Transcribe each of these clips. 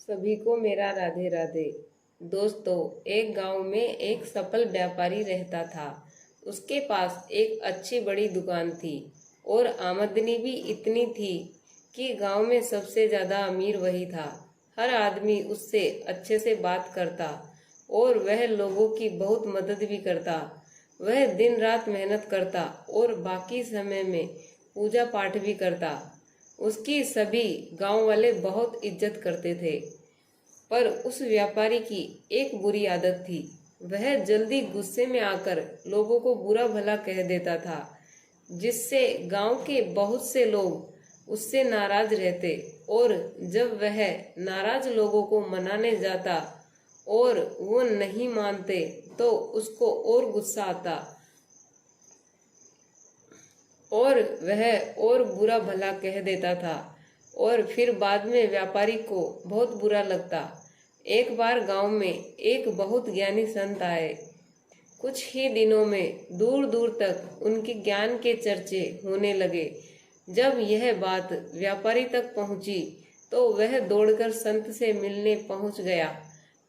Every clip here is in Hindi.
सभी को मेरा राधे राधे। दोस्तों, एक गांव में एक सफल व्यापारी रहता था। उसके पास एक अच्छी बड़ी दुकान थी और आमदनी भी इतनी थी कि गांव में सबसे ज्यादा अमीर वही था। हर आदमी उससे अच्छे से बात करता और वह लोगों की बहुत मदद भी करता। वह दिन रात मेहनत करता और बाकी समय में पूजा पाठ भी करता। उसकी सभी गांव वाले बहुत इज्जत करते थे। पर उस व्यापारी की एक बुरी आदत थी। वह जल्दी गुस्से में आकर लोगों को बुरा भला कह देता था, जिससे गांव के बहुत से लोग उससे नाराज रहते। और जब वह नाराज लोगों को मनाने जाता और वो नहीं मानते तो उसको और गुस्सा आता और वह और बुरा भला कह देता था और फिर बाद में व्यापारी को बहुत बुरा लगता। एक बार गांव में एक बहुत ज्ञानी संत आए। कुछ ही दिनों में दूर दूर तक उनके ज्ञान के चर्चे होने लगे। जब यह बात व्यापारी तक पहुंची तो वह दौड़कर संत से मिलने पहुंच गया।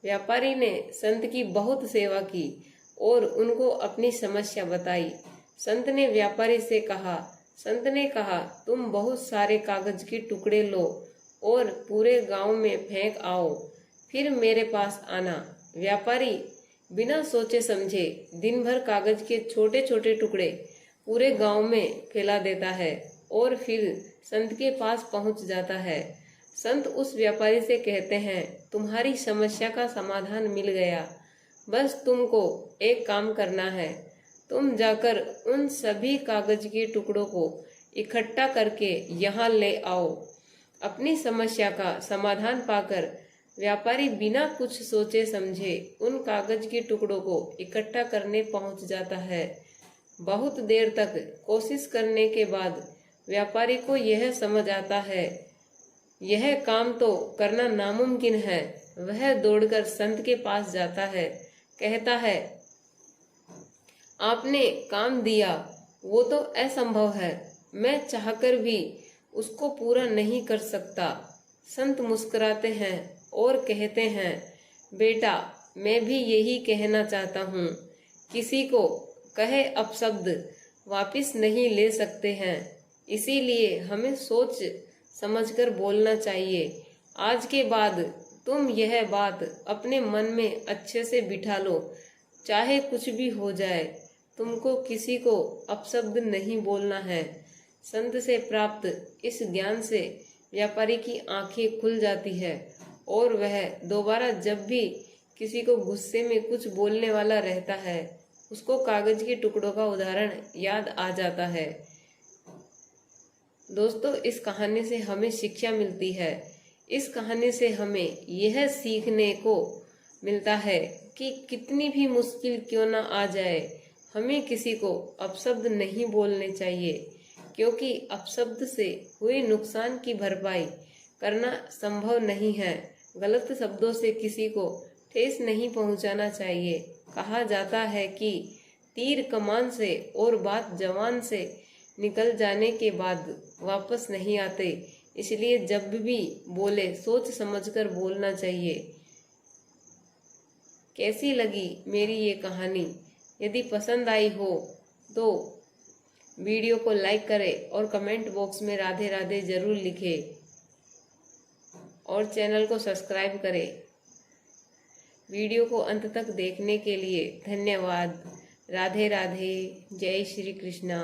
व्यापारी ने संत की बहुत सेवा की और उनको अपनी समस्या बताई। संत ने कहा, तुम बहुत सारे कागज के टुकड़े लो और पूरे गांव में फेंक आओ, फिर मेरे पास आना। व्यापारी बिना सोचे समझे दिन भर कागज के छोटे छोटे टुकड़े पूरे गांव में फैला देता है और फिर संत के पास पहुंच जाता है। संत उस व्यापारी से कहते हैं, तुम्हारी समस्या का समाधान मिल गया। बस तुमको एक काम करना है। तुम जाकर उन सभी कागज के टुकड़ों को इकट्ठा करके यहाँ ले आओ। अपनी समस्या का समाधान पाकर व्यापारी बिना कुछ सोचे समझे उन कागज के टुकड़ों को इकट्ठा करने पहुंच जाता है। बहुत देर तक कोशिश करने के बाद व्यापारी को यह समझ आता है, यह काम तो करना नामुमकिन है। वह दौड़कर संत के पास जाता है, कहता है, आपने काम दिया वो तो असंभव है, मैं चाहकर भी उसको पूरा नहीं कर सकता। संत मुस्कुराते हैं और कहते हैं, बेटा, मैं भी यही कहना चाहता हूँ। किसी को कहे अपशब्द वापिस नहीं ले सकते हैं, इसीलिए हमें सोच समझकर बोलना चाहिए। आज के बाद तुम यह बात अपने मन में अच्छे से बिठा लो, चाहे कुछ भी हो जाए, तुमको किसी को अपशब्द नहीं बोलना है। संत से प्राप्त इस ज्ञान से व्यापारी की आंखें खुल जाती है और वह दोबारा जब भी किसी को गुस्से में कुछ बोलने वाला रहता है, उसको कागज के टुकड़ों का उदाहरण याद आ जाता है। दोस्तों, इस कहानी से हमें शिक्षा मिलती है। इस कहानी से हमें यह सीखने को मिलता है कि कितनी भी मुश्किल क्यों ना आ जाए, हमें किसी को अपशब्द नहीं बोलने चाहिए, क्योंकि अपशब्द से हुए नुकसान की भरपाई करना संभव नहीं है। गलत शब्दों से किसी को ठेस नहीं पहुंचाना चाहिए। कहा जाता है कि तीर कमान से और बात जवान से निकल जाने के बाद वापस नहीं आते, इसलिए जब भी बोले सोच समझकर बोलना चाहिए। कैसी लगी मेरी ये कहानी? यदि पसंद आई हो तो वीडियो को लाइक करें और कमेंट बॉक्स में राधे राधे जरूर लिखें और चैनल को सब्सक्राइब करें। वीडियो को अंत तक देखने के लिए धन्यवाद। राधे राधे। जय श्री कृष्णा।